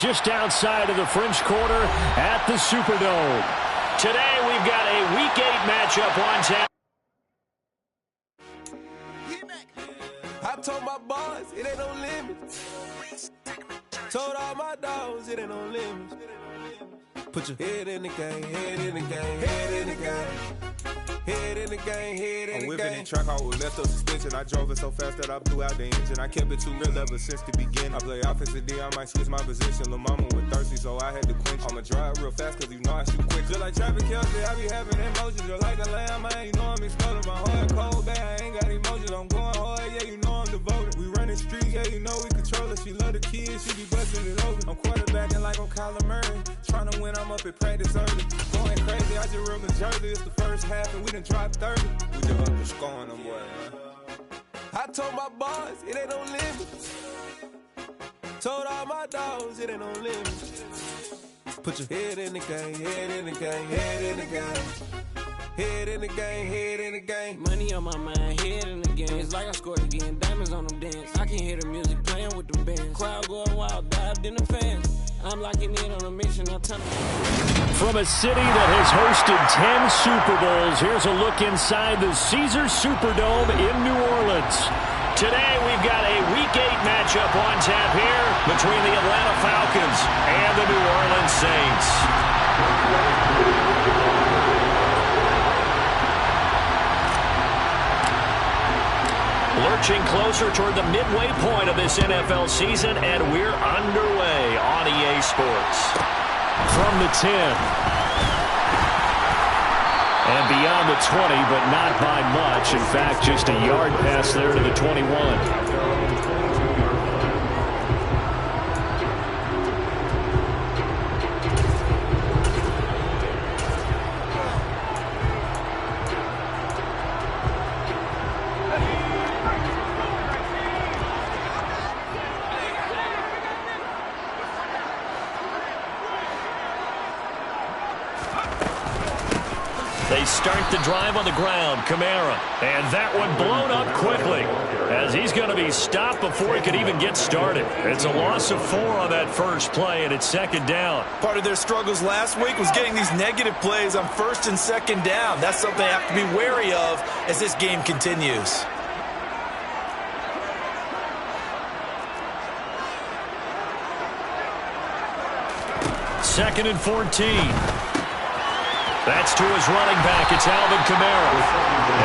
Just outside of the French Quarter at the Superdome. Today we've got a Week 8 matchup on tap. I told my boys it ain't no limits. Told all my dogs it ain't no limits. Put your head in the game, head in the game, head in the game. Head in the game, head in the game. I'm whipping in track, I was left up suspension. I drove it so fast that I blew out the engine. I kept it too real ever since the beginning. I play offensive D, I might switch my position. Lil' mama was thirsty, so I had to quench. I'ma drive real fast, cause you know I shoot quick. Just like traffic Kelsey, I be having emotions. Just like a lamb, man, you know I'm exploding. My heart cold, bad, I ain't got emotions. I'm going hard, yeah, you know I'm devoted. We running streets, yeah, you know we control it. She love the kids, she be busting it open. I'm quarterbacking like I'm Kyler Murray. Trying to win, I'm up at practice early. Going crazy, I just run the jersey. It's the first half and we done dropped 30. We just underscoring them, boy, man. I told my boys it ain't no limits. Told all my dogs it ain't no limits. Put your head in the game, head in the game, head in the game. Head in the game, head in the game. Money on my mind, head in the game. It's like I scored again, diamonds on them dance. I can hear the music playing with them bands. Crowd going wild, dived in the fans. I'm locking in on a mission, I'll tell them. From a city that has hosted 10 Super Bowls, here's a look inside the Caesars Superdome in New Orleans. Today we've got a Week 8 matchup on tap here between the Atlanta Falcons and the New Orleans Saints. Lurching closer toward the midway point of this NFL season, and we're underway on EA Sports. From the 10. And beyond the 20, but not by much. In fact, just a yard pass there to the 21. They start the drive on the ground. Kamara. And that one blown up quickly as he's going to be stopped before he could even get started. It's a loss of 4 on that first play, and it's second down. Part of their struggles last week was getting these negative plays on first and second down. That's something they have to be wary of as this game continues. Second and 14. That's to his running back. It's Alvin Kamara.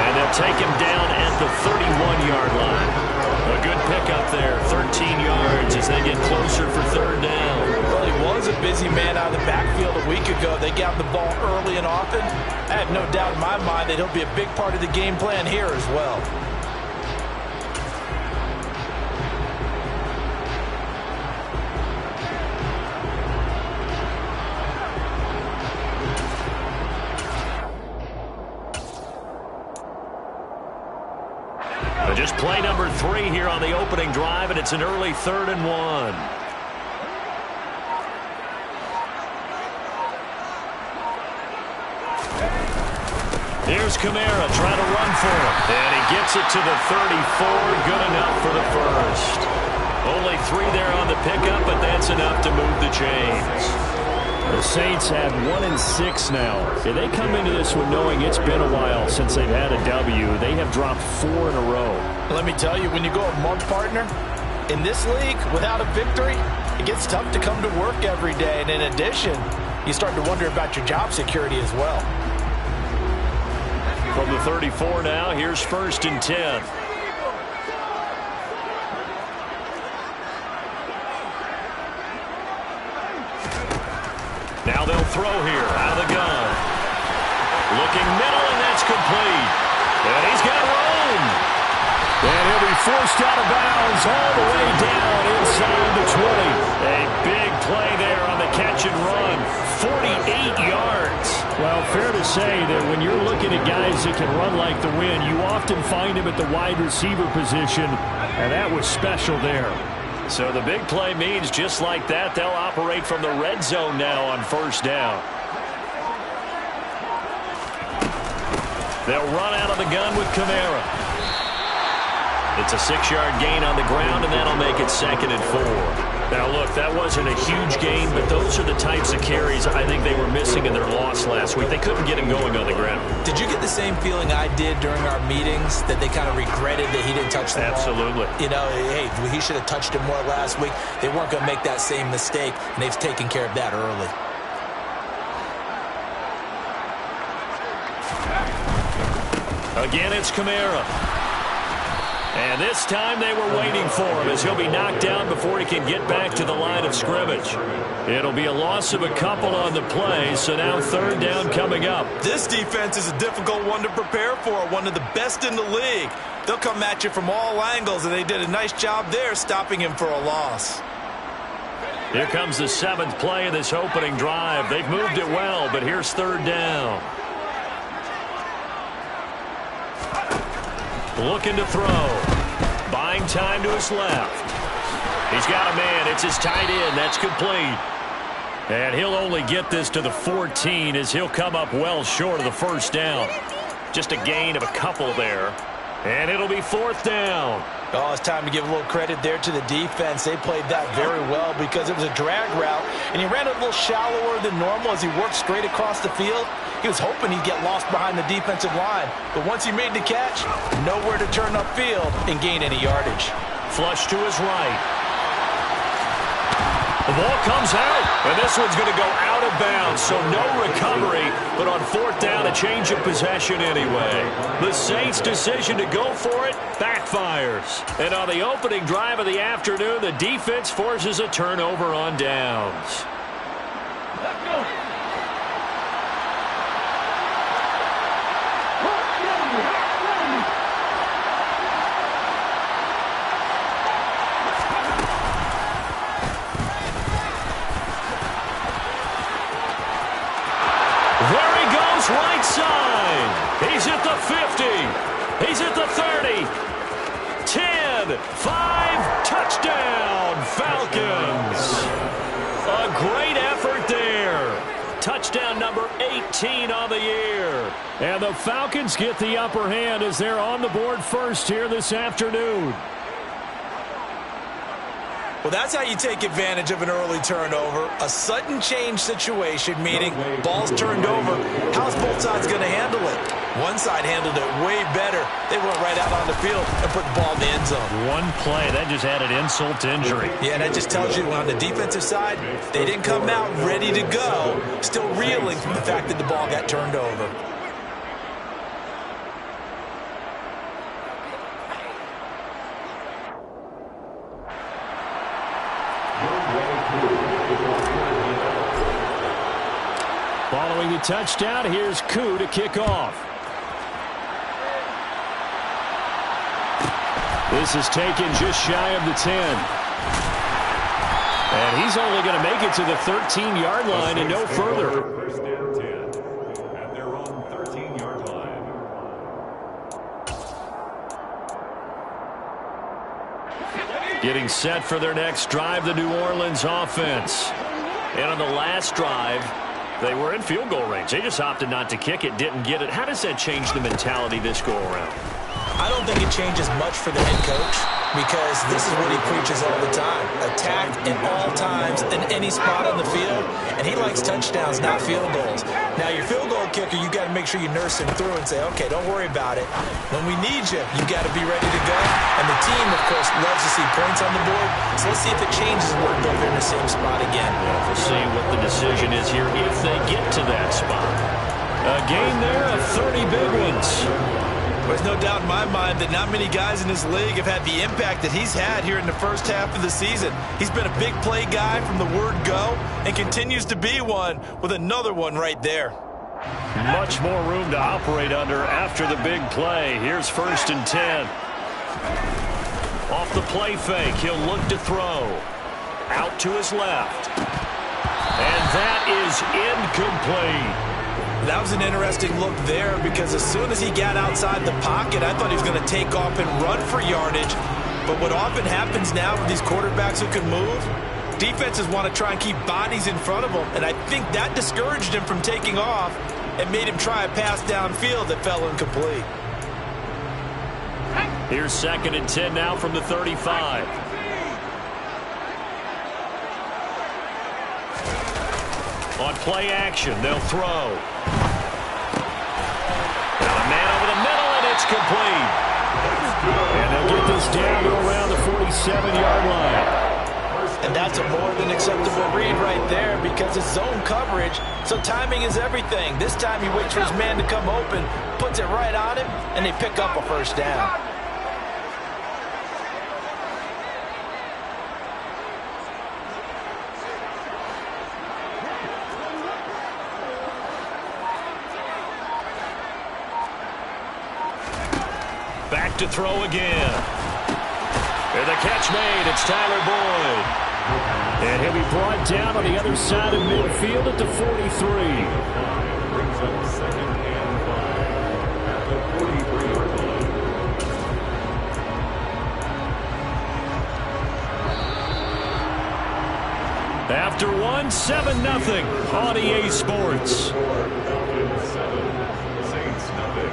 And they'll take him down at the 31-yard line. A good pickup there, 13 yards as they get closer for third down. Well, he was a busy man out of the backfield a week ago. They got the ball early and often. I have no doubt in my mind that he'll be a big part of the game plan here as well. Just play number 3 here on the opening drive, and it's an early 3rd and 1. Here's Kamara trying to run for him. And he gets it to the 34. Good enough for the first. Only 3 there on the pickup, but that's enough to move the chains. The Saints have 1-6 now. They come into this one knowing it's been a while since they've had a W. They have dropped 4 in a row. Let me tell you, when you go a month partner, in this league, without a victory, it gets tough to come to work every day. And in addition, you start to wonder about your job security as well. From the 34 now, here's 1st and 10. Now they'll throw here out of the gun. Looking middle, and that's complete. And he's got room. And he'll be forced out of bounds all the way down inside the 20. A big play there on the catch and run. 48 yards. Well, fair to say that when you're looking at guys that can run like the wind, you often find him at the wide receiver position, and that was special there. So the big play means just like that, they'll operate from the red zone now on 1st down. They'll run out of the gun with Kamara. It's a 6-yard gain on the ground, and that'll make it 2nd and 4. Now, look, that wasn't a huge gain, but those are the types of carries I think they were missing in their loss last week. They couldn't get him going on the ground. Did you get the same feeling I did during our meetings, that they kind of regretted that he didn't touch the ball? Absolutely. You know, hey, he should have touched it more last week. They weren't going to make that same mistake, and they've taken care of that early. Again, it's Kamara. And this time they were waiting for him as he'll be knocked down before he can get back to the line of scrimmage. It'll be a loss of a couple on the play, so now third down coming up. This defense is a difficult one to prepare for, one of the best in the league. They'll come at you from all angles, and they did a nice job there stopping him for a loss. Here comes the seventh play of this opening drive. They've moved it well, but here's third down. Looking to throw. Buying time to his left. He's got a man. It's his tight end. That's complete. And he'll only get this to the 14 as he'll come up well short of the first down. Just a gain of a couple there. And it'll be fourth down. Oh, it's time to give a little credit there to the defense. They played that very well because it was a drag route, and he ran a little shallower than normal as he worked straight across the field. He was hoping he'd get lost behind the defensive line, but once he made the catch, nowhere to turn upfield and gain any yardage. Flush to his right. The ball comes out, and this one's going to go out of bounds, so no recovery, but on fourth down, a change of possession anyway. The Saints' decision to go for it backfires. And on the opening drive of the afternoon, the defense forces a turnover on downs. Let's go. Right side. He's at the 50. He's at the 30. 10, 5, touchdown, Falcons. A great effort there. Touchdown number 18 on the year. And the Falcons get the upper hand as they're on the board first here this afternoon. Well, that's how you take advantage of an early turnover. A sudden change situation, meaning ball's turned over. How's both sides going to handle it? One side handled it way better. They went right out on the field and put the ball in the end zone. One play, that just added insult to injury. Yeah, that just tells you on the defensive side, they didn't come out ready to go, still reeling from the fact that the ball got turned over. Following the touchdown, here's Koo to kick off. This is taken just shy of the 10. And he's only going to make it to the 13-yard line and no further. First down 10 at their own 13-yard line. Getting set for their next drive, the New Orleans offense. And on the last drive, they were in field goal range. They just opted not to kick it, didn't get it. How does that change the mentality this go around? I don't think it changes much for the head coach because this is what he preaches all the time. Attack at all times in any spot on the field, and he likes touchdowns, not field goals. Now, your field goal kicker, you got to make sure you nurse him through and say, okay, don't worry about it. When we need you, you got to be ready to go. And the team, of course, loves to see points on the board. So let's see if it changes a little bit if they're in the same spot again. Well, we'll see what the decision is here if they get to that spot. A gain there of 30 big ones. There's no doubt in my mind that not many guys in this league have had the impact that he's had here in the first half of the season. He's been a big play guy from the word go and continues to be one with another one right there. Much more room to operate under after the big play. Here's first and 10. Off the play fake, he'll look to throw. Out to his left. And that is incomplete. That was an interesting look there because as soon as he got outside the pocket, I thought he was going to take off and run for yardage. But what often happens now with these quarterbacks who can move, defenses want to try and keep bodies in front of them, and I think that discouraged him from taking off and made him try a pass downfield that fell incomplete. Here's second and 10 now from the 35. On play action, they'll throw. Got a man over the middle, and it's complete. And they'll get this down to around the 47-yard line. And that's a more than acceptable read right there because it's zone coverage, so timing is everything. This time he waits for his man to come open, puts it right on him, and they pick up a first down. Back to throw again. And the catch made. It's Tyler Boyd. And he'll be brought down on the other side of midfield at the 43. Brings up second and 5 at the 43-yard line. After one, 7-0 on EA Sports. Falcons 7, Saints nothing.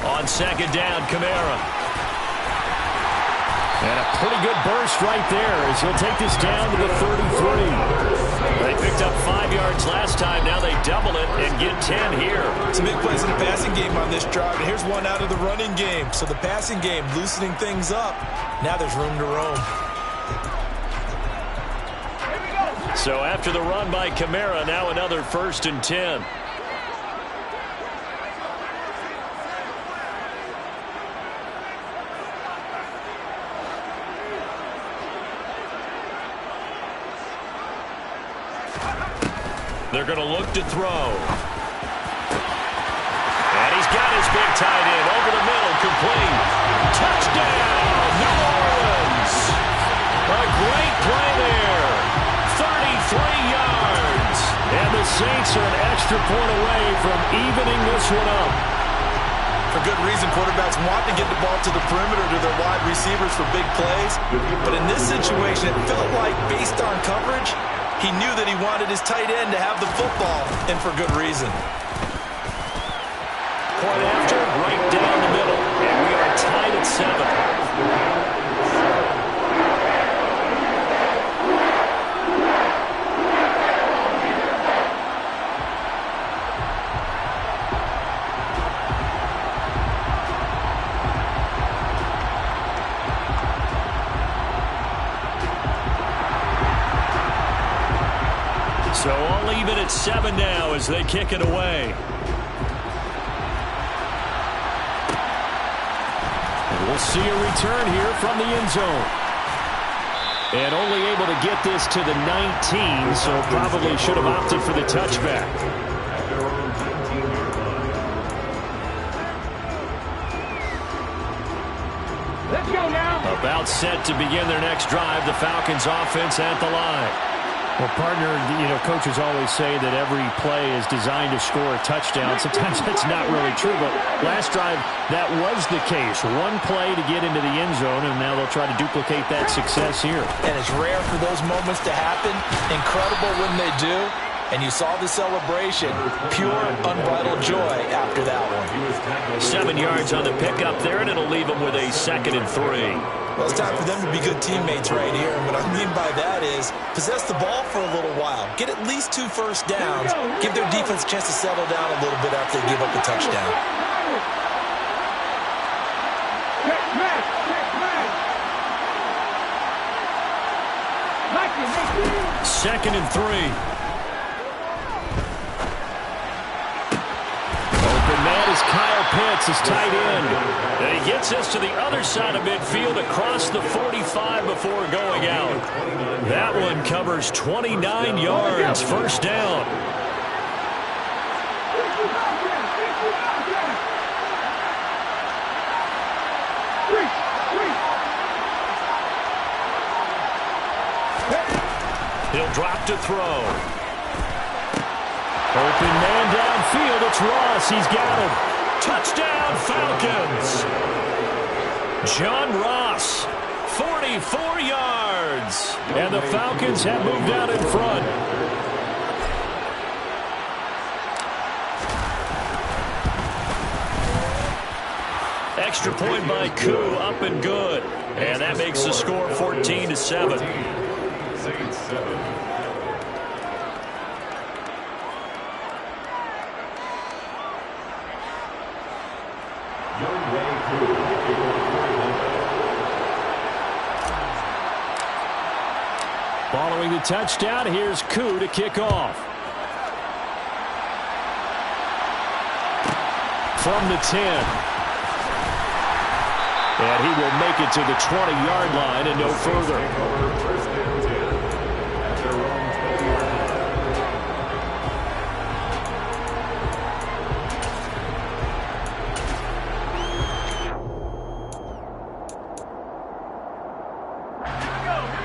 On second down, Kamara. And a pretty good burst right there as he'll take this down to the 33. They picked up 5 yards last time. Now they double it and get 10 here. Some big plays in the passing game on this drive, and here's one out of the running game. So the passing game loosening things up. Now there's room to roam. So after the run by Kamara, now another 1st and 10. They're going to look to throw. And he's got his big tight end over the middle, complete. Touchdown, New Orleans. A great play there. 33 yards. And the Saints are an extra point away from evening this one up. For good reason, quarterbacks want to get the ball to the perimeter to their wide receivers for big plays. But in this situation, it felt like, based on coverage, he knew that he wanted his tight end to have the football, and for good reason. Point after, right down the middle. And we are tied at 7. So all even at 7 now as they kick it away. And we'll see a return here from the end zone. And only able to get this to the 19, so probably should have opted for the touchback. Let's go now. About set to begin their next drive, the Falcons offense at the line. Well, partner, coaches always say that every play is designed to score a touchdown. Sometimes that's not really true, but last drive, that was the case. One play to get into the end zone, and now they'll try to duplicate that success here. And it's rare for those moments to happen. Incredible when they do. And you saw the celebration. Pure, unbridled joy after that one. 7 yards on the pickup there, and it'll leave them with a 2nd and 3. Well, it's time for them to be good teammates right here. And what I mean by that is possess the ball for a little while. Get at least 2 first downs. Give their defense a chance to settle down a little bit after they give up a touchdown. Second and 3. Man is Kyle Pitts, his tight end. And he gets us to the other side of midfield across the 45 before going out. That one covers 29 yards, first down. He'll drop to throw. Open man downfield. It's Ross. He's got him. Touchdown, Falcons. John Ross, 44 yards. And the Falcons have moved out in front. Extra point by Koo, up and good. And that makes the score 14-7. Saints 7. Following the touchdown, here's Koo to kick off. From the 10. And he will make it to the 20-yard line and no further. First and 10 at their own 20-yard line.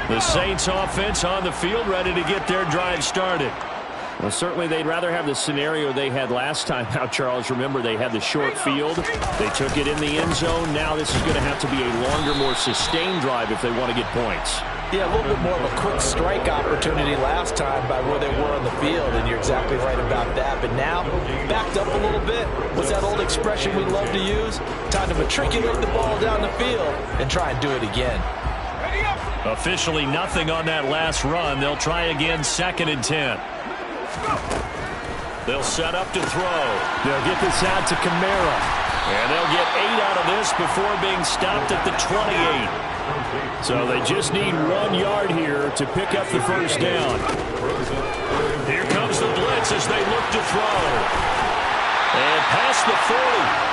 The Saints offense on the field, ready to get their drive started. Well, certainly they'd rather have the scenario they had last time out, Charles. Remember, they had the short field. They took it in the end zone. Now this is going to have to be a longer, more sustained drive if they want to get points. Yeah, a little bit more of a quick strike opportunity last time by where they were on the field, and you're exactly right about that. But now, backed up a little bit. What's that old expression we love to use? Time to matriculate the ball down the field and try and do it again. Officially nothing on that last run. They'll try again, 2nd and 10. They'll set up to throw. They'll get this out to Kamara. And they'll get 8 out of this before being stopped at the 28. So they just need 1 yard here to pick up the first down. Here comes the blitz as they look to throw. And past the 40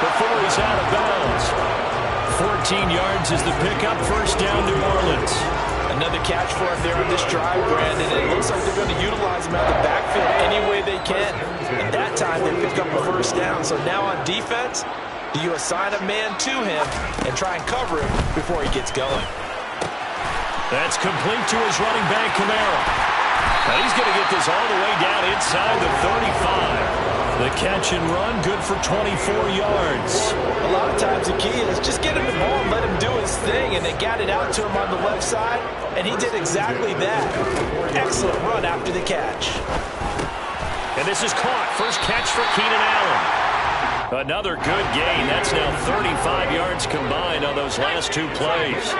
before he's out of bounds. 14 yards is the pickup, first down, New Orleans. Another catch for him there on this drive, Brandon. It looks like they're going to utilize him out of the backfield any way they can. And that time they pick up a first down. So now on defense, do you assign a man to him and try and cover him before he gets going? That's complete to his running back, Kamara. Now he's going to get this all the way down inside the 35. The catch and run, good for 24 yards. A lot of times the key is just get him the ball and let him do his thing, and they got it out to him on the left side, and he did exactly that. Excellent run after the catch. And this is caught. First catch for Keenan Allen. Another good gain. That's now 35 yards combined on those last 2 plays.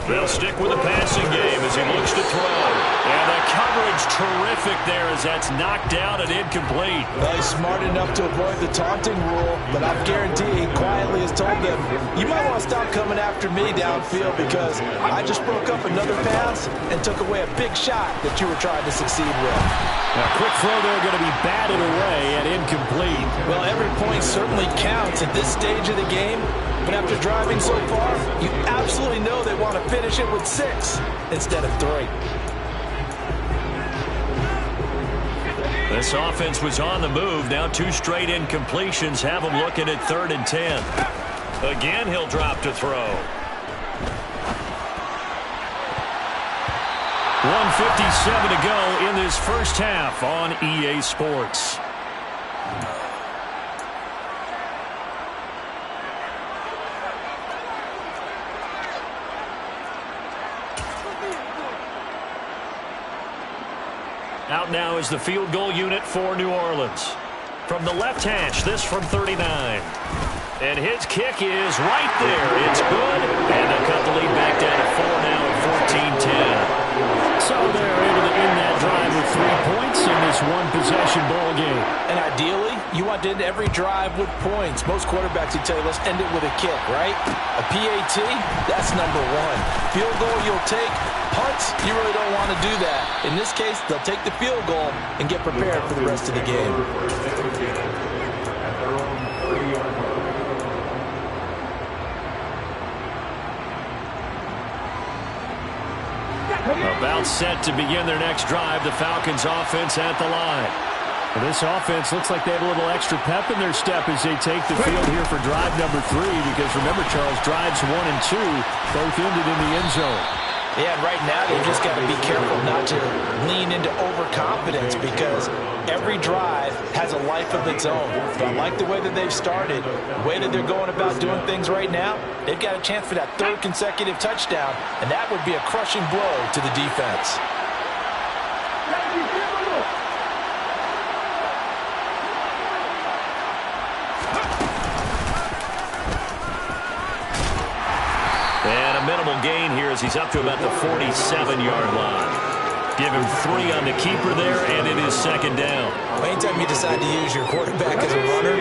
They'll stick with the passing game as he looks to throw. And the coverage terrific there as that's knocked out and incomplete. Well, he's smart enough to avoid the taunting rule, but I guarantee he quietly has told them, you might want to stop coming after me downfield because I just broke up another pass and took away a big shot that you were trying to succeed with. Now, quick throw there going to be batted away and incomplete. Well, every point certainly counts at this stage of the game. But after driving so far, you absolutely know they want to finish it with 6 instead of 3. This offense was on the move. Now 2 straight incompletions have them looking at 3rd and 10. Again, he'll drop to throw. 1:57 to go in this first half on EA Sports. Out now is the field goal unit for New Orleans. From the left hash, this from 39. And his kick is right there. It's good. And they'll cut the lead back down to 4 now at 14-10. So they're able to end that drive with 3 points in this one-possession ball game. And ideally, you want to end every drive with points. Most quarterbacks would tell you, let's end it with a kick, right? A PAT, that's number 1. Field goal you'll take. Punts, you really don't want to do that. In this case, they'll take the field goal and get prepared for the rest of the game. About set to begin their next drive, the Falcons offense at the line. Well, this offense looks like they have a little extra pep in their step as they take the field here for drive number 3, because remember, Charles, drives 1 and 2 both ended in the end zone. Yeah, and right now they've just got to be careful not to lean into overconfidence because every drive has a life of its own. But I like the way that they've started, the way that they're going about doing things right now. They've got a chance for that third consecutive touchdown, and that would be a crushing blow to the defense. And a minimal gain here as he's up to about the 47-yard line. Give him 3 on the keeper there, and it is second down. Anytime you decide to use your quarterback as a runner,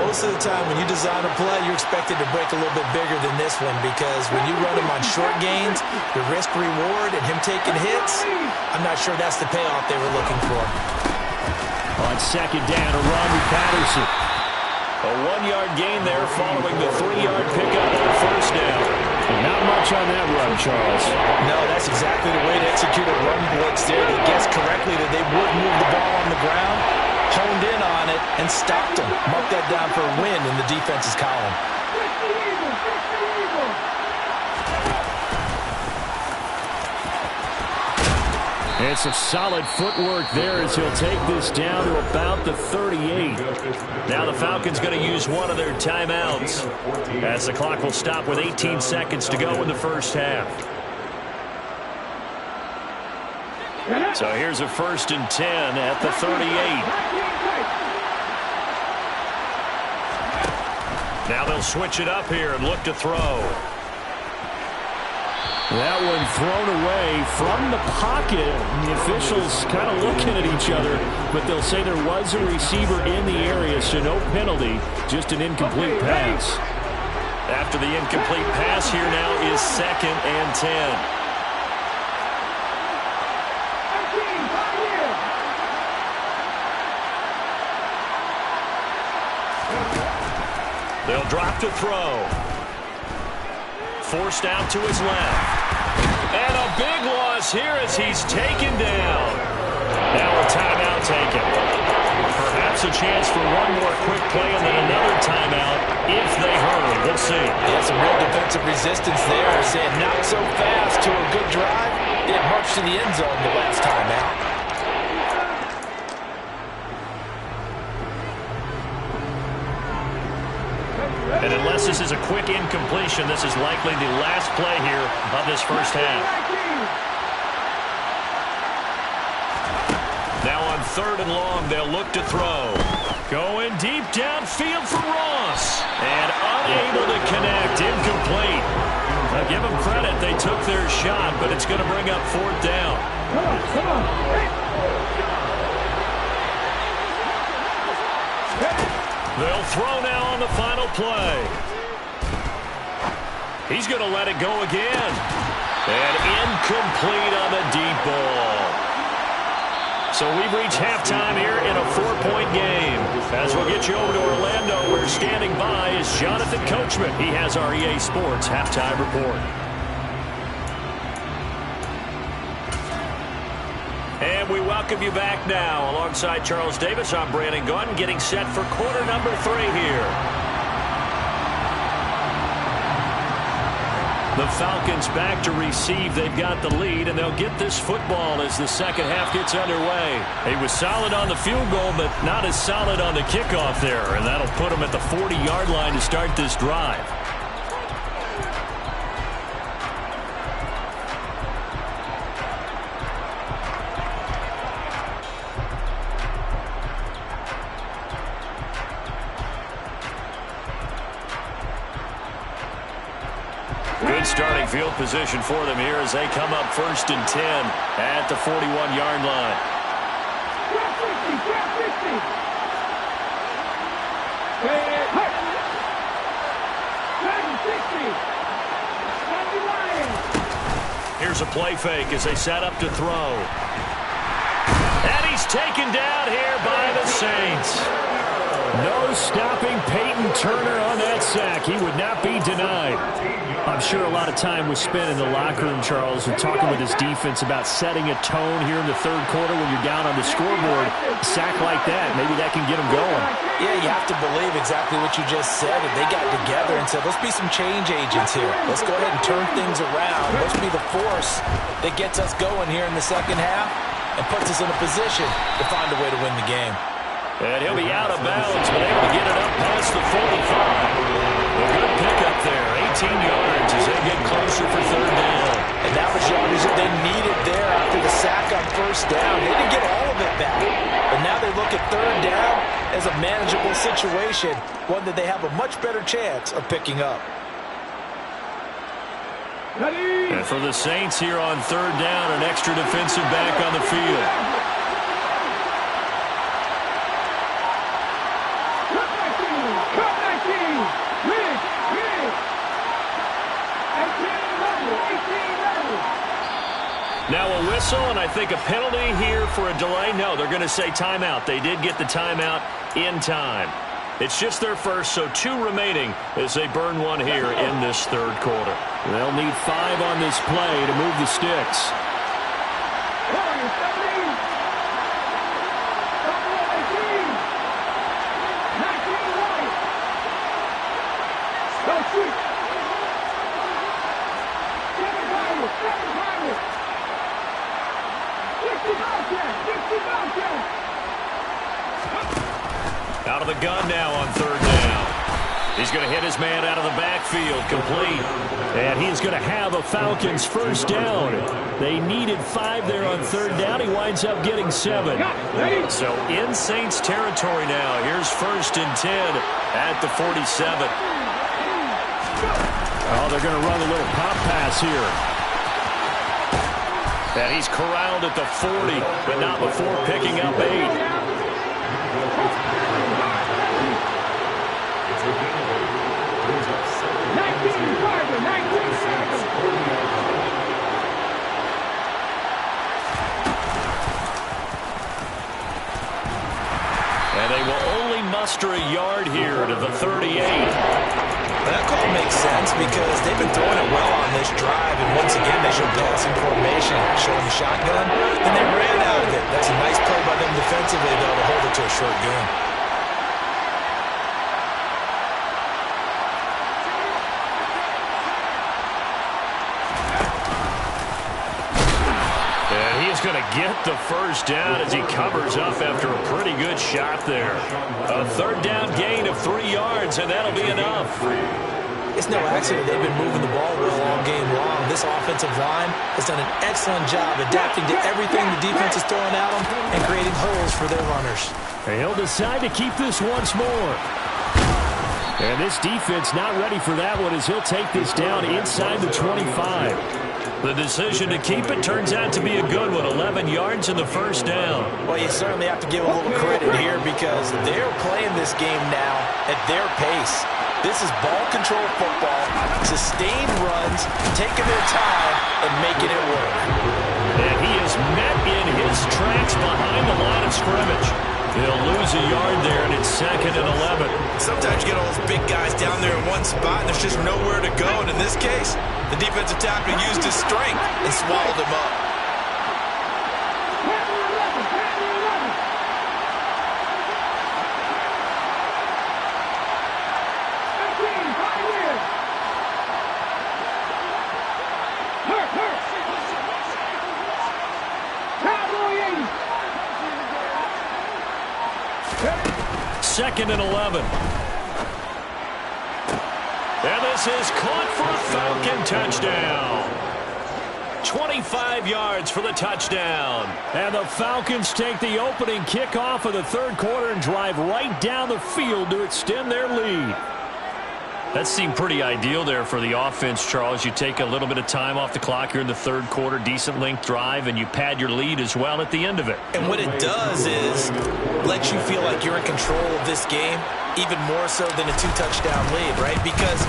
most of the time when you design a play, you're expected to break a little bit bigger than this one because when you run him on short gains, the risk-reward and him taking hits, I'm not sure that's the payoff they were looking for. On second down, a run with Patterson. A 1-yard gain there following the 3-yard pickup on first down. Not much on that run, Charles. No, that's exactly the way to execute a run blitz there. They guessed correctly that they would move the ball on the ground, honed in on it, and stopped them. Mark that down for a win in the defense's column. And some solid footwork there as he'll take this down to about the 38. Now the Falcons going to use one of their timeouts as the clock will stop with 18 seconds to go in the first half. So here's a 1st and 10 at the 38. Now they'll switch it up here and look to throw. That one thrown away from the pocket. The officials kind of looking at each other, but they'll say there was a receiver in the area, so no penalty, just an incomplete pass. After the incomplete pass, here now is 2nd and 10. They'll drop to throw. Forced out to his left. And a big loss here as he's taken down. Now a timeout taken. Perhaps a chance for one more quick play and then another timeout if they hurry. We'll see. Yeah, some real defensive resistance there. Saying not so fast to a good drive. Didn't march to the end zone the last time out. And unless this is a quick incompletion, this is likely the last play here of this first half. Now on 3rd and long, they'll look to throw. Going deep downfield for Ross. And unable to connect. Incomplete. Now give them credit. They took their shot, but it's going to bring up 4th down. Come on. They'll throw now on the final play. He's going to let it go again. And incomplete on the deep ball. So we've reached halftime here in a 4-point game. As we'll get you over to Orlando, where standing by is Jonathan Coachman. He has our EA Sports halftime report. And we welcome you back now. Alongside Charles Davis, I'm Brandon Gunn, getting set for quarter number 3 here. The Falcons back to receive. They've got the lead, and they'll get this football as the second half gets underway. He was solid on the field goal, but not as solid on the kickoff there, and that'll put him at the 40-yard line to start this drive. Good starting field position for them here as they come up 1st and 10 at the 41-yard line. Here's a play fake as they set up to throw. And he's taken down here by the Saints. No stopping Peyton Turner on that sack. He would not be denied. I'm sure a lot of time was spent in the locker room, Charles, and talking with his defense about setting a tone here in the third quarter when you're down on the scoreboard. A sack like that, maybe that can get them going. Yeah, you have to believe exactly what you just said. And they got together and said, let's be some change agents here. Let's go ahead and turn things around. Let's be the force that gets us going here in the second half and puts us in a position to find a way to win the game. And he'll be out of bounds, but able to get it up past the 45. A good pickup there, 18 yards as they get closer for third down. And that was yardage that they needed there after the sack on first down. They didn't get all of it back. But now they look at third down as a manageable situation, one that they have a much better chance of picking up. And for the Saints here on third down, an extra defensive back on the field. Now a whistle, and I think a penalty here for a delay. No, they're going to say timeout. They did get the timeout in time. It's just their first, so 2 remaining as they burn one here in this third quarter. They'll need 5 on this play to move the sticks. Out of the gun now on third down. He's going to hit his man out of the backfield, complete. And he's going to have a Falcons first down. They needed 5 there on third down. He winds up getting 7. So in Saints territory now. Here's 1st and 10 at the 47. Oh, they're going to run a little pop pass here. And he's corralled at the 40, but not before picking up 8. And they will only muster a yard here to the 38. That call makes sense because they've been throwing it well on this drive, and once again they showed passing formation, showing the shotgun, and they ran out of it. That's a nice play by them defensively, though, to hold it to a short gain. Going to get the first down as he covers up after a pretty good shot there. A third down gain of 3 yards, and that'll be enough. It's no accident they've been moving the ball well all game long. This offensive line has done an excellent job adapting to everything the defense is throwing at them and creating holes for their runners. And he'll decide to keep this once more. And this defense not ready for that one as he'll take this down inside the 25. The decision to keep it turns out to be a good one. 11 yards in the first down. Well, you certainly have to give a little credit here because they're playing this game now at their pace. This is ball control football, sustained runs, taking their time, and making it work. And he is met in his tracks behind the line of scrimmage. He'll lose a yard there, and it's 2nd and 11. Sometimes you get all those big guys down there in one spot, and there's just nowhere to go. And in this case, the defensive tackle used his strength and swallowed him up. Second and 11. And this is caught for a Falcon touchdown. 25 yards for the touchdown. And the Falcons take the opening kickoff of the third quarter and drive right down the field to extend their lead. That seemed pretty ideal there for the offense, Charles. You take a little bit of time off the clock here in the third quarter, decent length drive, and you pad your lead as well at the end of it. And what it does is let you feel like you're in control of this game, even more so than a 2-touchdown lead, right? Because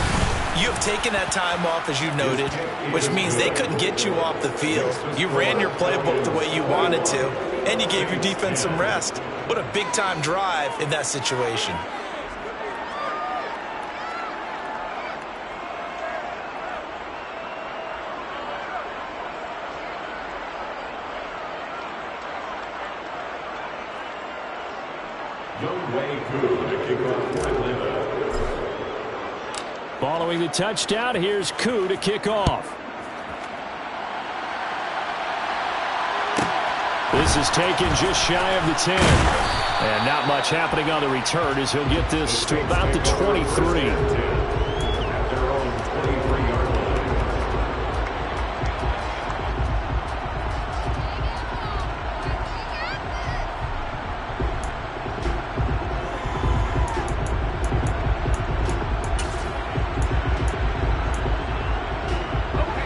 you have taken that time off, as you noted, which means they couldn't get you off the field. You ran your playbook the way you wanted to, and you gave your defense some rest. What a big-time drive in that situation. Following the touchdown, here's Koo to kick off. This is taken just shy of the 10. And not much happening on the return as he'll get this to about the 23.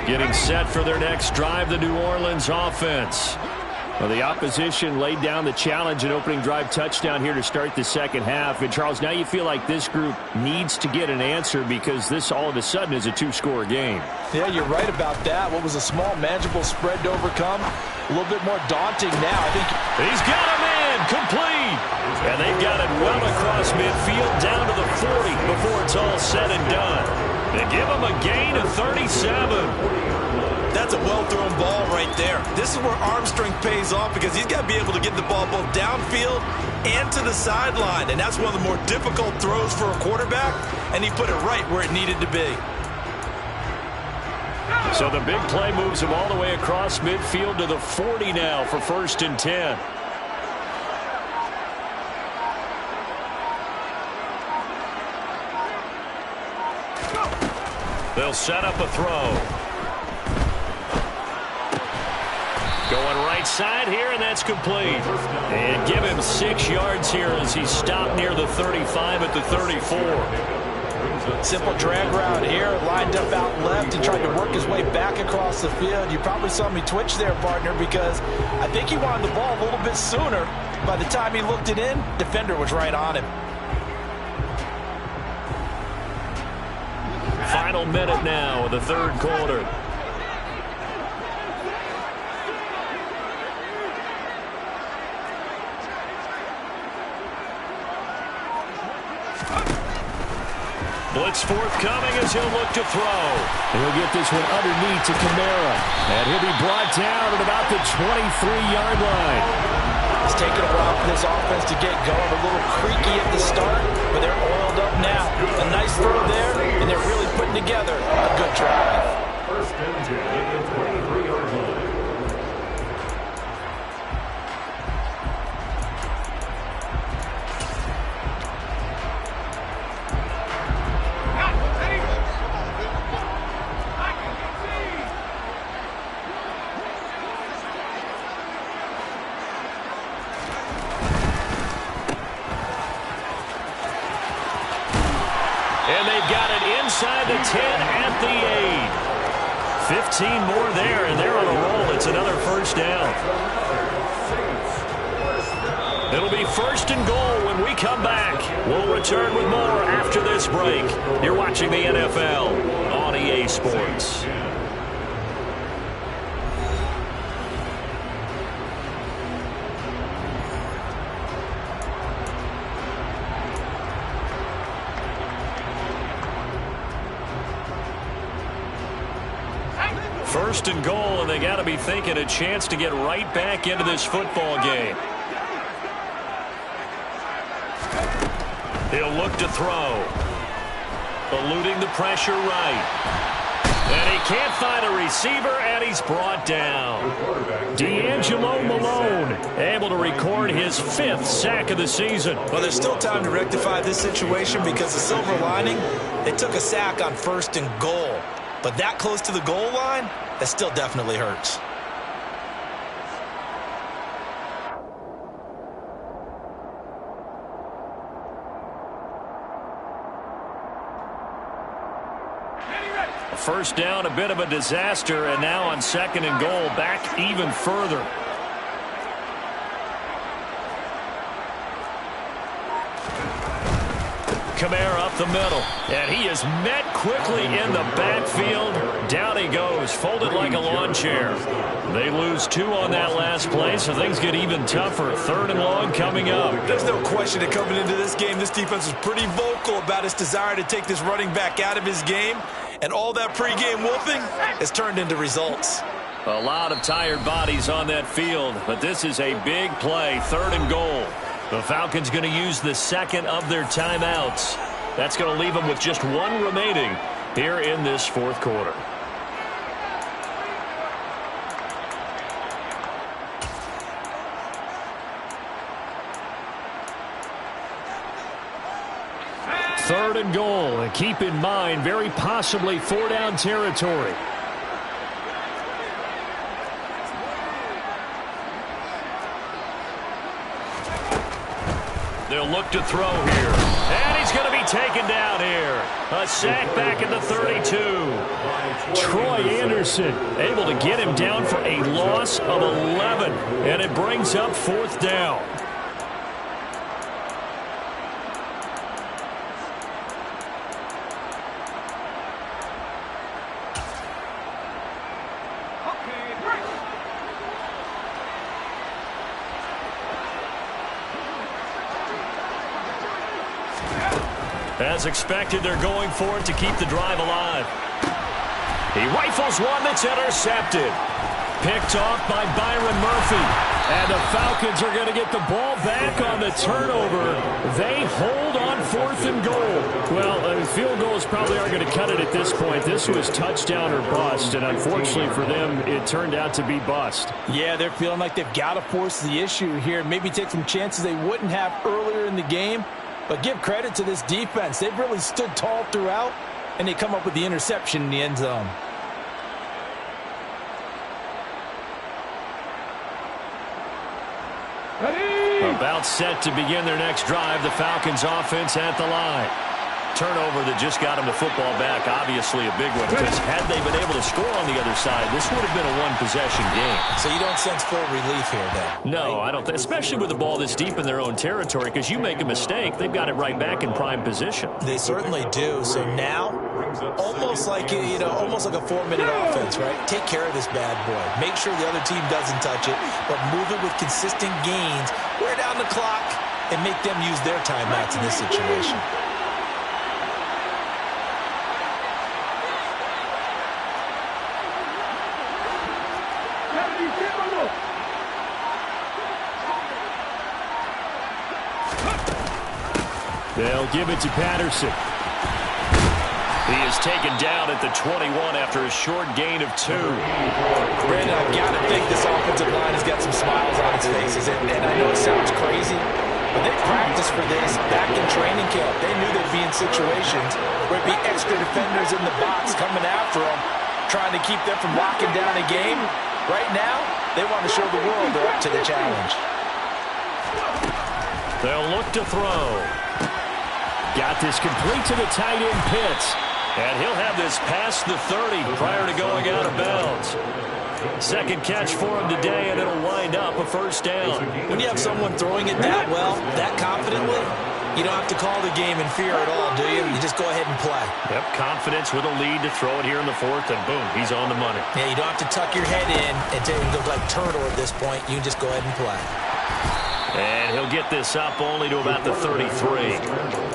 Getting set for their next drive, the New Orleans offense. Well, the opposition laid down the challenge, an opening drive touchdown here to start the second half. And, Charles, now you feel like this group needs to get an answer because this all of a sudden is a two-score game. Yeah, you're right about that. What was a small, manageable spread to overcome, a little bit more daunting now. I think he's got a man complete. And they've got it well across midfield down to the 40 before it's all said and done. They give him a gain of 37. That's a well-thrown ball right there. This is where arm strength pays off because he's got to be able to get the ball both downfield and to the sideline. And that's one of the more difficult throws for a quarterback, and he put it right where it needed to be. So the big play moves him all the way across midfield to the 40 now for 1st and 10. They'll set up a throw. Going right side here, and that's complete. And give him 6 yards here as he stopped near the 35 at the 34. Simple drag route here, lined up out left and tried to work his way back across the field. You probably saw me twitch there, partner, because I think he wanted the ball a little bit sooner. By the time he looked it in, defender was right on him. Final minute now of the third quarter. Blitz forthcoming as he'll look to throw. He'll get this one underneath to Kamara. And he'll be brought down at about the 23-yard line. It's taken a while for this offense to get going. A little creaky at the start, but they're oiled up now. A nice throw there, and they're really putting together a good drive. 1st and 10 at the 23-yard line. And they've got it inside the 10 at the 8. 15 more there, and they're on a roll. It's another 1st down. It'll be 1st and goal when we come back. We'll return with more after this break. You're watching the NFL on EA Sports. First and goal, and they got to be thinking a chance to get right back into this football game. He'll look to throw. Eluding the pressure right. And he can't find a receiver, and he's brought down. D'Angelo Malone able to record his 5th sack of the season. Well, there's still time to rectify this situation because the silver lining, they took a sack on 1st and goal. But that close to the goal line, that still definitely hurts. First down, a bit of a disaster, and now on 2nd and goal, back even further. Kamara up the middle, and he is met quickly in the backfield. Down he goes, folded like a lawn chair. They lose 2 on that last play, so things get even tougher. 3rd and long coming up. There's no question that coming into this game, this defense was pretty vocal about its desire to take this running back out of his game, and all that pregame wolfing has turned into results. A lot of tired bodies on that field, but this is a big play. 3rd and goal. The Falcons going to use the second of their timeouts. That's going to leave them with just one remaining here in this fourth quarter. Third and goal, and keep in mind, very possibly four-down territory. They'll look to throw here, and he's going to be taken down here. A sack back at the 32. Troy Anderson able to get him down for a loss of 11, and it brings up fourth down. As expected, they're going for it to keep the drive alive. He rifles one that's intercepted. Picked off by Byron Murphy. And the Falcons are going to get the ball back on the turnover. They hold on fourth and goal. Well, field goals probably aren't going to cut it at this point. This was touchdown or bust, and unfortunately for them, it turned out to be bust. Yeah, they're feeling like they've got to force the issue here. Maybe take some chances they wouldn't have earlier in the game. But give credit to this defense. They've really stood tall throughout, and they come up with the interception in the end zone. About set to begin their next drive. The Falcons offense at the line. Turnover that just got them the football back. Obviously a big one, because had they been able to score on the other side, this would have been a one-possession game. So you don't sense full relief here, then? No, right? I don't. Especially with the ball this deep in their own territory, because you make a mistake, they've got it right back in prime position. They certainly do. So now, almost like almost like a 4-minute offense, right? Take care of this bad boy. Make sure the other team doesn't touch it, but move it with consistent gains. Wear down the clock and make them use their timeouts in this situation. They'll give it to Patterson. He is taken down at the 21 after a short gain of 2. Brandon, I've got to think this offensive line has got some smiles on its faces. And I know it sounds crazy, but they practiced for this back in training camp. They knew they'd be in situations where it'd be extra defenders in the box coming after them, trying to keep them from locking down a game. Right now, they want to show the world they're up to the challenge. They'll look to throw. Got this complete to the tight end Pitts. And he'll have this past the 30 prior to going out of bounds. Second catch for him today, and it'll wind up a first down. When you have someone throwing it that well, that confidently, you don't have to call the game in fear at all, do you? You just go ahead and play. Yep, confidence with a lead to throw it here in the fourth, and boom, he's on the money. Yeah, you don't have to tuck your head in and look like turtle at this point. You can just go ahead and play. And he'll get this up only to about the 33.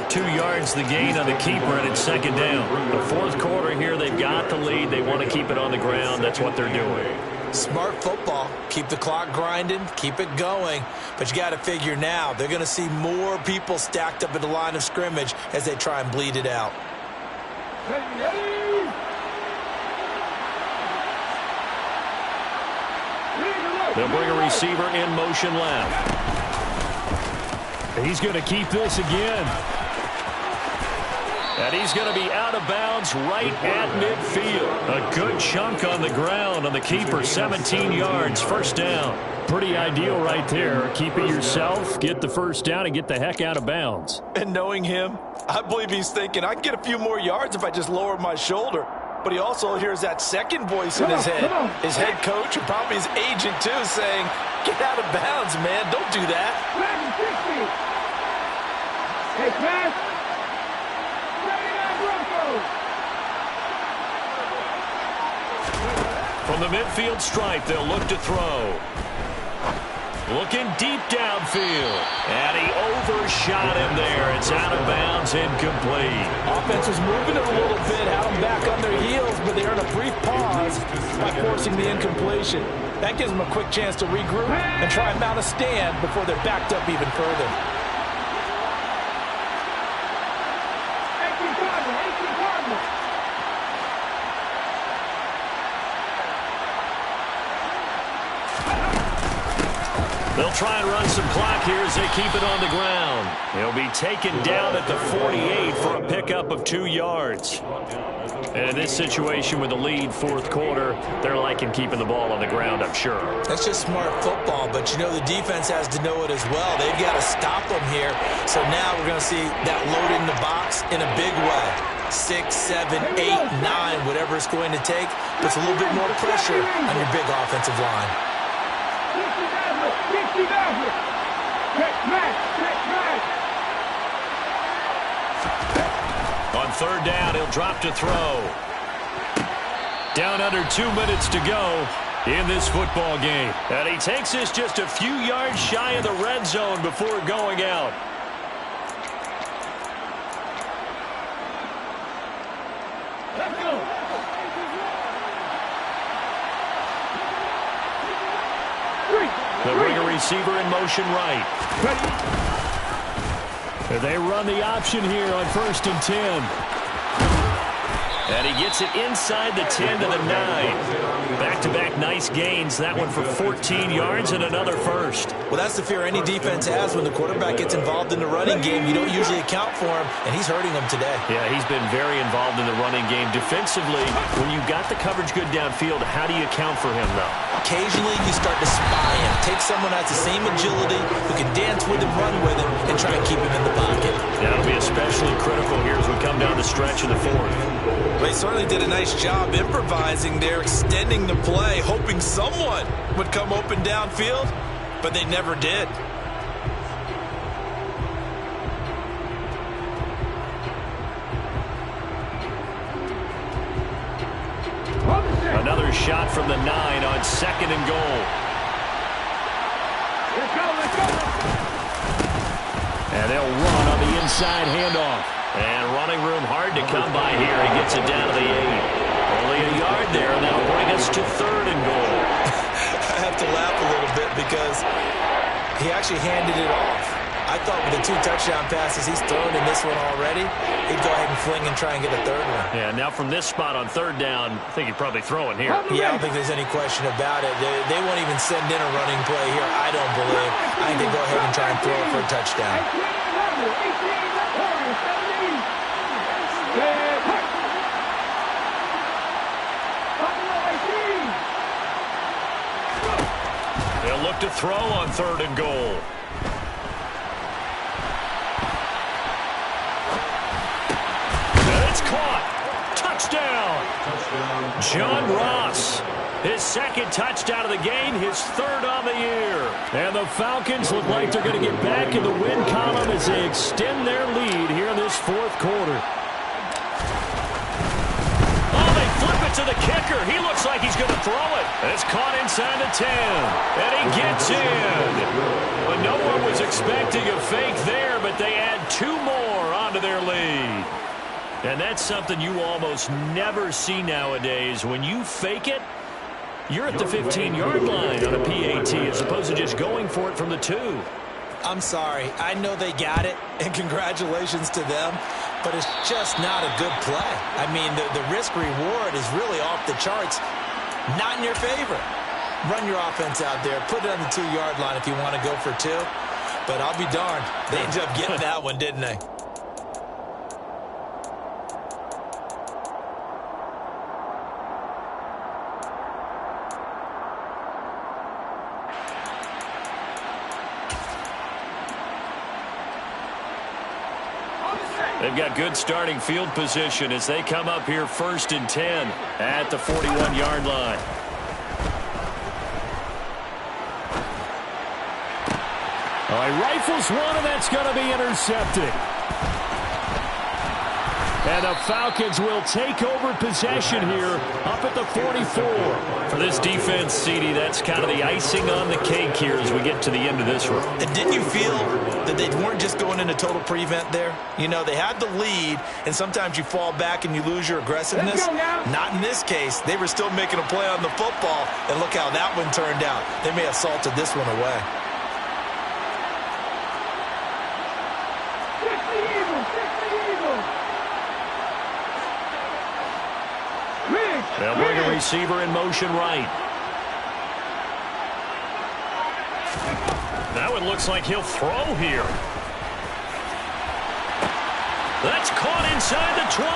2 yards the gain on the keeper, and it's second down. The fourth quarter here, they've got the lead. They want to keep it on the ground. That's what they're doing. Smart football. Keep the clock grinding. Keep it going. But you got to figure now, they're going to see more people stacked up at the line of scrimmage as they try and bleed it out. They'll bring a receiver in motion left. He's going to keep this again. And he's going to be out of bounds right at midfield. A good chunk on the ground on the keeper, 17 yards, first down. Pretty ideal right there. Keep it yourself, get the first down, and get the heck out of bounds. And knowing him, I believe he's thinking, I can get a few more yards if I just lower my shoulder. But he also hears that second voice in his head. His head coach and probably his agent, too, saying, get out of bounds, man. Don't do that. Hey, pass. From the midfield stripe, they'll look to throw. Looking deep downfield. And he overshot him there. It's out of bounds, incomplete. Offense was moving it a little bit, had them back on their heels, but they earned a brief pause by forcing the incompletion. That gives them a quick chance to regroup and try and mount a stand before they're backed up even further. They'll try and run some clock here as they keep it on the ground. He'll be taken down at the 48 for a pickup of 2 yards. And in this situation with the lead, fourth quarter, they're liking keeping the ball on the ground, I'm sure. That's just smart football, but you know the defense has to know it as well. They've got to stop them here. So now we're going to see that load in the box in a big way. 6, 7, 8, 9, whatever it's going to take, puts a little bit more pressure on your big offensive line. On third down, he'll drop to throw. Down under 2 minutes to go in this football game. And he takes this just a few yards shy of the red zone before going out. Let's go. They'll bring a receiver in motion right. They run the option here on 1st and 10. And he gets it inside the 10 to the 9. Back-to-back nice gains. That one for 14 yards and another first. Well, that's the fear any defense has when the quarterback gets involved in the running game. You don't usually account for him, and he's hurting them today. Yeah, he's been very involved in the running game. Defensively, when you got the coverage good downfield, how do you account for him, though? Occasionally, you start to spy him. Take someone that has the same agility, who can dance with him, run with him, and try and keep him in the pocket. That'll be especially critical here as we come down the stretch in the fourth. They certainly did a nice job improvising there, extending the play, hoping someone would come open downfield, but they never did. Another shot from the 9 on 2nd and goal. Let's go, let's go. And they'll run on the inside handoff. And running room hard to come by here. He gets it down to the 8. Only a yard there, and that'll bring us to 3rd and goal. I have to laugh a little bit because he actually handed it off. I thought with the 2 touchdown passes he's thrown in this one already, he'd go ahead and fling and try and get a 3rd one. Yeah, now from this spot on 3rd down, I think he'd probably throw it here. Yeah, I don't think there's any question about it. They won't even send in a running play here, I don't believe. I think they go ahead and try and throw it for a touchdown. They'll look to throw on 3rd and goal. And it's caught. Touchdown. John Ross. His 2nd touchdown of the game, his 3rd on the year. And the Falcons look like they're going to get back in the win column as they extend their lead here in this 4th quarter. Oh, they flip it to the kicker. He looks like he's going to throw it. It's caught inside the 10. And he gets in. But no one was expecting a fake there, but they add 2 more onto their lead. And that's something you almost never see nowadays. When you fake it, you're at the 15-yard line on a PAT as opposed to just going for it from the 2. I'm sorry. I know they got it, and congratulations to them, but it's just not a good play. I mean, the risk-reward is really off the charts, not in your favor. Run your offense out there. Put it on the 2-yard line if you want to go for 2, but I'll be darned. They ended up getting that one, didn't they? They've got good starting field position as they come up here 1st and 10 at the 41-yard line. All right, rifles one, and that's going to be intercepted. And the Falcons will take over possession here up at the 44. For this defense, CD, that's kind of the icing on the cake here as we get to the end of this one. And didn't you feel that they weren't just going into total prevent there? You know, they had the lead, and sometimes you fall back and you lose your aggressiveness. Not in this case. They were still making a play on the football, and look how that one turned out. They may have salted this one away. They'll bring a receiver in motion right. That one looks like he'll throw here. That's caught inside the 20.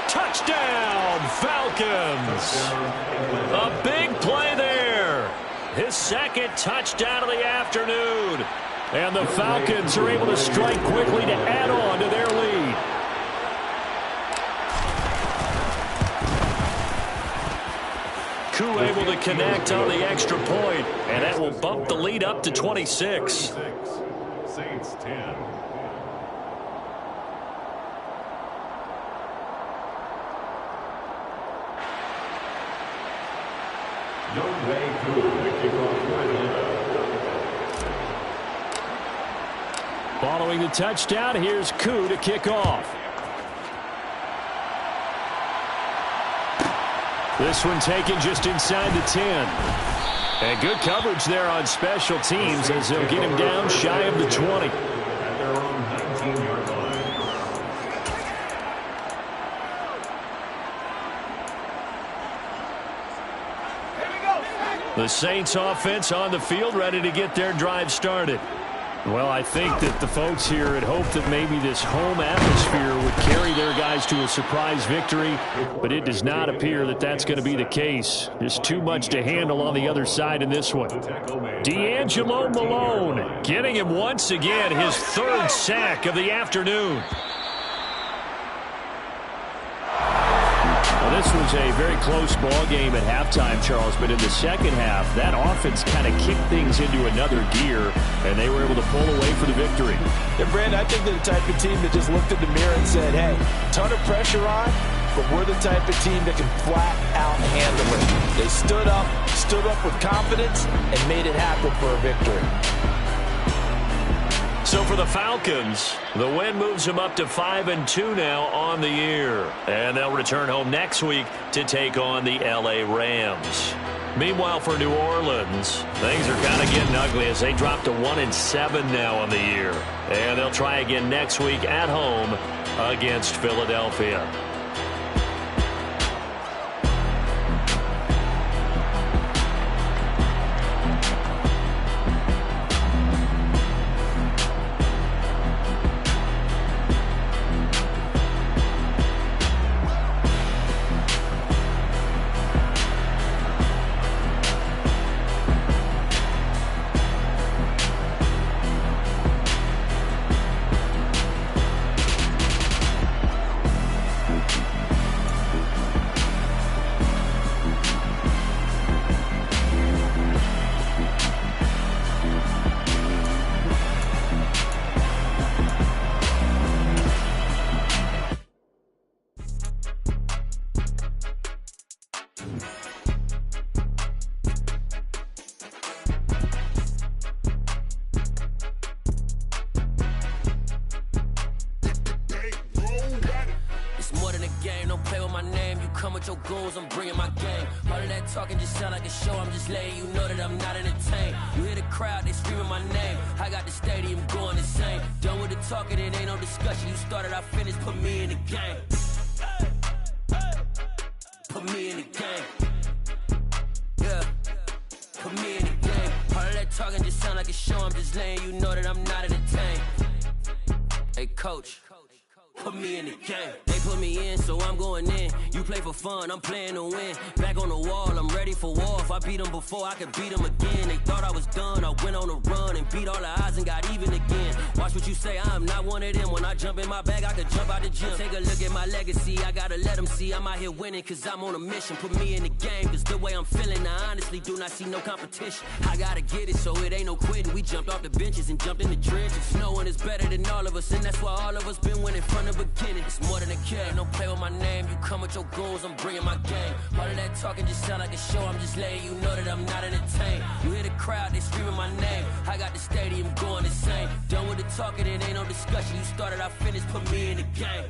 Touchdown, Falcons. A big play there. His second touchdown of the afternoon. And the Falcons are able to strike quickly to add on to their lead. Koo able to connect on the extra point, and that will bump the lead up to 26. Saints 10. Following the touchdown, here's Koo to kick off. This one taken just inside the 10. And good coverage there on special teams as they'll get him down shy of the 20. At their own 19-yard line. The Saints offense on the field, ready to get their drive started. Well, I think that the folks here had hoped that maybe this home atmosphere would carry their guys to a surprise victory, but it does not appear that that's going to be the case. There's too much to handle on the other side in this one. D'Angelo Malone getting him once again his third sack of the afternoon. This was a very close ball game at halftime, Charles, but in the second half, that offense kind of kicked things into another gear, and they were able to pull away for the victory. Yeah, Brandon, I think they're the type of team that just looked in the mirror and said, hey, ton of pressure on, but we're the type of team that can flat out handle it. They stood up with confidence, and made it happen for a victory. So for the Falcons, the win moves them up to 5-2 now on the year. And they'll return home next week to take on the L.A. Rams. Meanwhile, for New Orleans, things are kind of getting ugly as they drop to 1-7 now on the year. And they'll try again next week at home against Philadelphia. I'm playing to win. Back on the wall, I'm ready for war. If I beat them before, I could beat them again. They thought I was done, I went on a run and beat all the odds and got even again. Watch what you say, I'm not one of them. When I jump in my bag, I could jump out the gym. Take a look at my legacy, I gotta let them see I'm out here winning, cause I'm on a mission. Put me in the game, cause the way I'm feeling, I honestly do not see no competition. I gotta get it, so it ain't no quitting. We jumped off the benches and jumped in the trenches. No one is better than all of us, and that's why all of us been winning from the beginning. It's more than a care, don't play with my name. You come with your goons, I'm bringing my game. All of that talking just sound like a show, I'm just letting you know that I'm not entertained. You hear the crowd, they screaming my name. I got the stadium going insane. Done with the talking, it ain't no discussion. You started, I finished, put me in the game.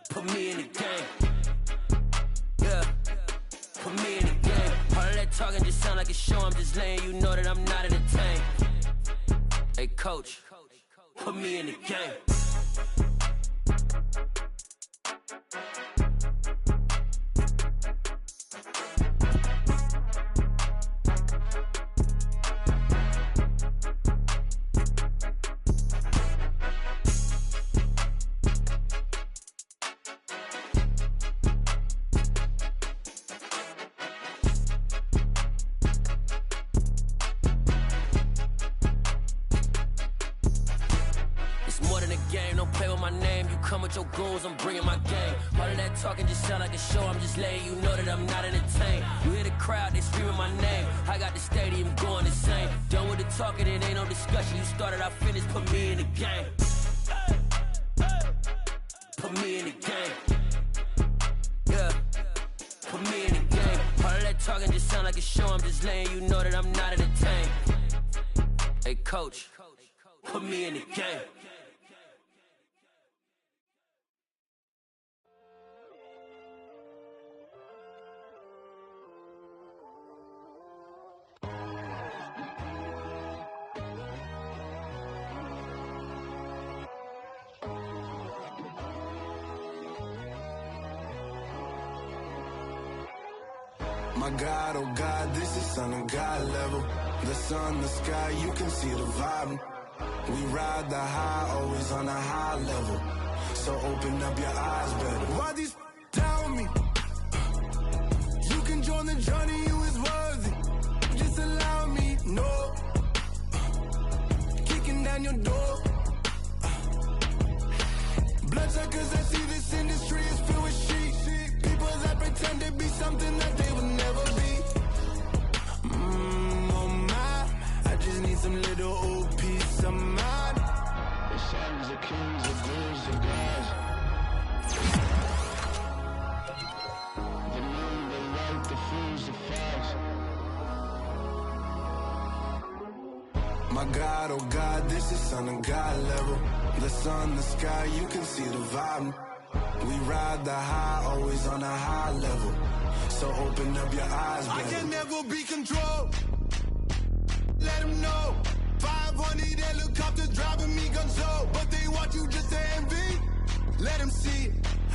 Put me in the game. Yeah, put me in the game. All of that talking just sound like a show, I'm just letting you know that I'm not entertained. Hey coach, put me in the game. Your goals, I'm bringing my game. All of that talking just sound like a show, I'm just letting you know that I'm not entertained. You hear the crowd, they screaming my name. I got the stadium going insane. Done with the talking, it ain't no discussion. You started, I finished, put me in the game. Put me in the game. Yeah, put me in the game. All of that talking just sound like a show, I'm just letting you know that I'm not entertained. Hey coach, put me in the game. My God, oh God, this is Son of God level. The sun, the sky, you can see the vibe. We ride the high, always on a high level. So open up your eyes better. Why these tell me? You can join the journey, you is worthy. Just allow me, no. Kicking down your door. Bloodsuckers, I see this industry is filled with sheep. People that pretend to be something that they will never be. Oh my, I just need some little old peace of mind. The sons of kings, the ghouls, the gods. The moon, the light, the fools, the facts. My God, oh God, this is Son of God level. The sun, the sky, you can see the vibe. We ride the high, always on a high level. So open up your eyes, baby. I can never be controlled. Let them know. 500 helicopters driving me gonzo. But they want you just to envy. Let them see it.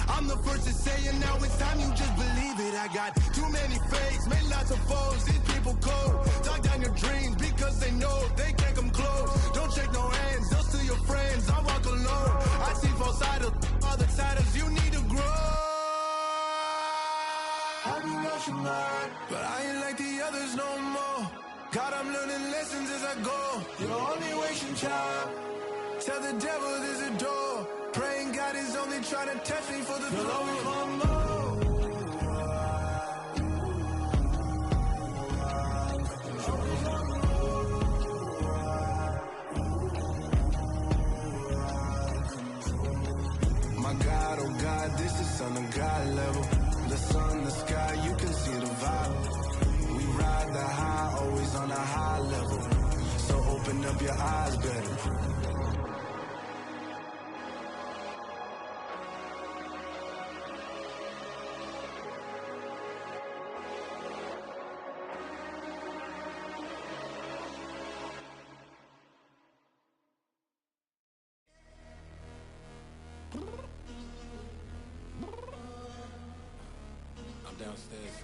I'm the first to say it, now it's time you just believe it. I got too many fakes, made lots of foes. These people cold. Talk down your dreams because they know they can't come close. Don't shake no hands, they'll steal your friends. I walk alone. I see false idols, other titles. You need to grow. I've been rushing hard, but I ain't like the others no more. God, I'm learning lessons as I go. You're only wasting time. Tell the devil there's a door. Praying God is only trying to test me for the glory. Always want more. My God, oh God, this is Son of God level. The sun, the sky, you can see the vibe. We ride the high, always on a high level. So open up your eyes better. Downstairs.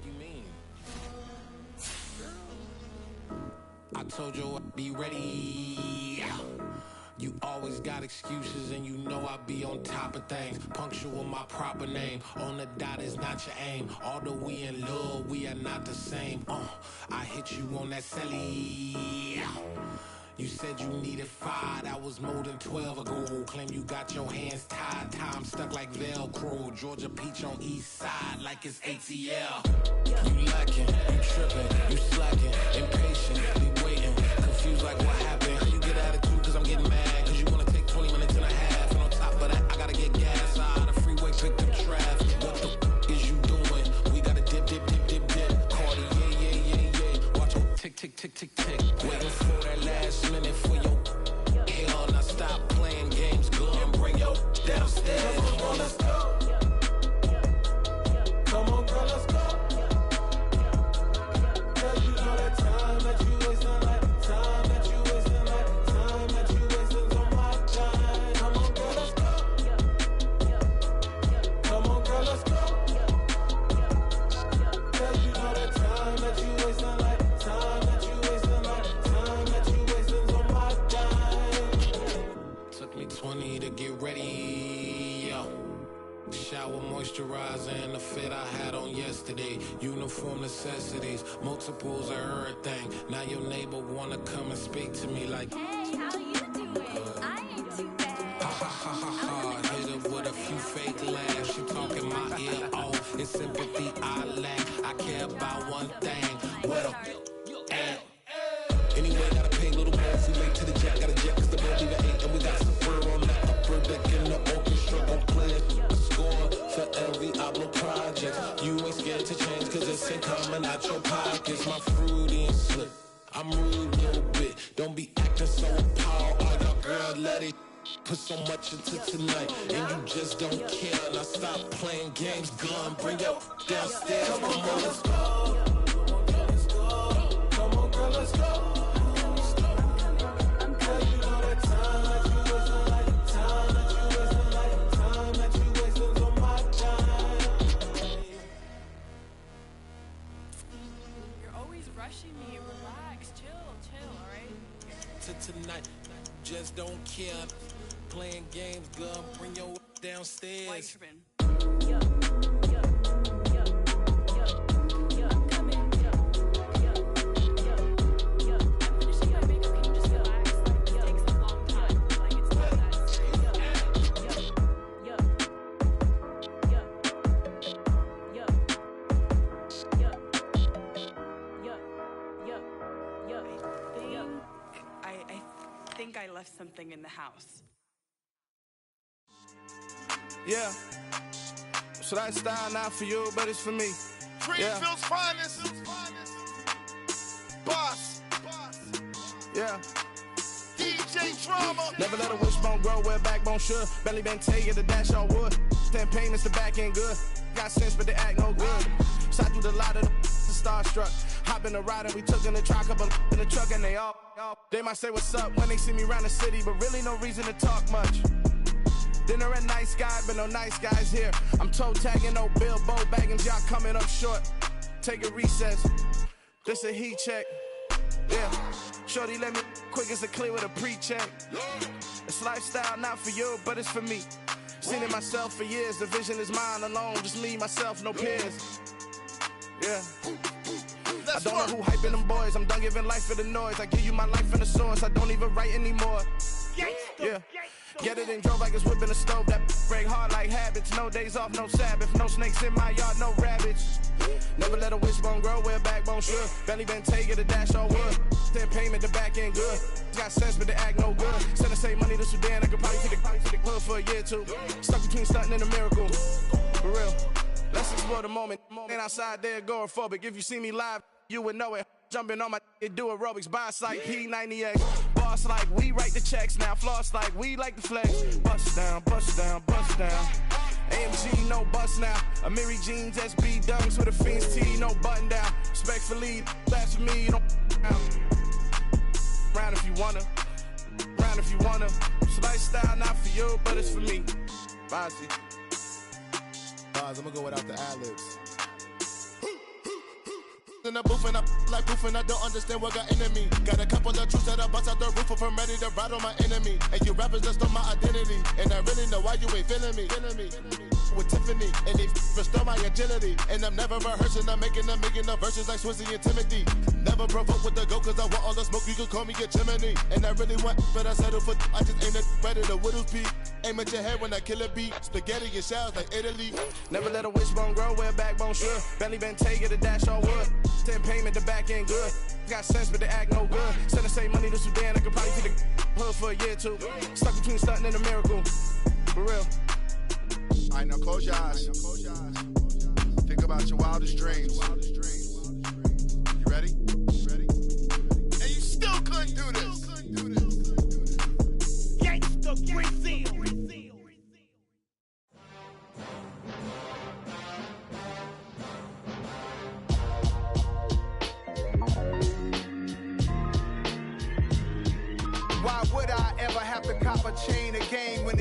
You mean? I told you I'd be ready. You always got excuses and you know I be on top of things. Punctual my proper name. On the dot is not your aim. Although we in love, we are not the same. I hit you on that celly. You said you needed 5, that was more than 12 ago. Claim you got your hands tied, time stuck like Velcro. Georgia Peach on east side like it's ATL. You lacking, you tripping, you slacking, impatient, be waiting, confused like what happened. How you get attitude cause I'm getting mad, cause you wanna take 20 minutes and a half. And on top of that, I gotta get gas out of the freeway, pick up traffic. What the is you doing? We gotta dip, dip, dip, dip, dip. Cardi, yeah. Watch your tick, tick, tick, tick, tick. Waiting for that last minute for your hell. Now stop playing games, go and bring your downstairs. Come on, let's go. Come on, girl, let's go. Cause you know that time that you wasting, like time that you wasting, like time that you wasting on my time. Come on, girl, let's go. Come on, girl, let's go. Cause you know that time that you wasting, like time that you wasting, like time that you wasting on my time. Took me 20 to get ready, yo. Shower, moisturizer, and the fit I had on yesterday. Uniform necessities, multiples of everything. Now your neighbor wanna come and speak to me like, hey, how you doing? I ain't too bad. Ha ha ha ha ha. Hit her with a few fake laughs. She talking my ear off. It's sympathy I lack. I care about one thing. What up? Anyway, gotta pay a little more if we late to the jet. Got a jet cause the boat leave at 8. And we got some fur on the upper deck in the orchestra. Gon' play a score for every Oblo project. You ain't scared to change cause it's ain't coming out your pockets. My fruity and slip. I'm rude a little bit. Don't be acting so appalled. All y'all girl, let it put so much into tonight. And you just don't care. Now stop playing games. Gun, bring your downstairs. Come on, let's go. Come on, girl, let's go. Me, relax, chill, alright? To tonight, just don't care. Playing games, girl, bring your downstairs. White tripping. I left something in the house. Yeah. So that style not for you, but it's for me. Greenfield's finest. Boss. Yeah. DJ Drama. Never let a wishbone grow where backbone should. Belly been taking the dash on wood. Ten payments, the back end good. Got sense, but they act no good. Shot through the lot of the starstruck. Hop in the ride and we took in the truck, couple in the truck, and they all. They might say what's up when they see me around the city, but really no reason to talk much. Dinner at nice guy, but no nice guys here. I'm toe tagging, no Bilbo baggins, y'all coming up short. Take a recess. This a heat check. Yeah. Shorty let me quick as a clear with a pre-check. It's lifestyle not for you, but it's for me. Seen it myself for years. The vision is mine alone, just me, myself, no peers. Yeah. I don't know who hyping them boys. I'm done giving life for the noise. I give you my life in the source. I don't even write anymore. Yeah. Get it and drove like it's whipping a stove. That break hard like habits. No days off, no Sabbath. No snakes in my yard, no rabbits. Never let a wishbone grow where backbone should. Belly been taking a dash on wood. Then payment, the back end good. Got sense, but they act no good. Send the same money to Sudan. I could probably take the hood for a year or two. Stuck between stunting and a miracle. For real. Let's explore the moment. Ain't outside there agoraphobic. If you see me live, you would know it. Jumping on my do aerobics. Boss like P90X. Boss like we write the checks now. Floss like we like the flex. Bust down, bust down, bust down. AMG, no bust now. Amiri jeans, SB dunks with a Fiends T, no button down. Respectfully, that's for me, you don't down. Round if you wanna. Round if you wanna. It's lifestyle not for you, but it's for me. Bossy. I'm gonna go without the ad-libs. in the booth and I like proof and I don't understand what got into me. Got a couple of truths that I bust out the roof if I'm ready to ride on my enemy. And you rappers just on my identity. And I really know why you ain't feeling me. With Tiffany, and they restore my agility. And I'm never rehearsing, I'm making the verses like Swizzy and Timothy. Never provoke with the go, cause I want all the smoke, you can call me a chimney. And I really want, but I settle for, I just ain't ready to whittles peak. Aim at your head when I kill a beat. Spaghetti and shells like Italy. Never let a wishbone grow where a backbone should. Bentley Bentay, get a dash all wood. 10 payment, the back end good. Got sense, but they act no good. Send the same money to Sudan, I could probably see the hood for a year or two. Stuck between stunting and a miracle. For real. All right, now close your eyes. Think about your wildest dreams. You ready? And you still couldn't do this. Gangsta Brazil. Why would I ever have to cop a chain again when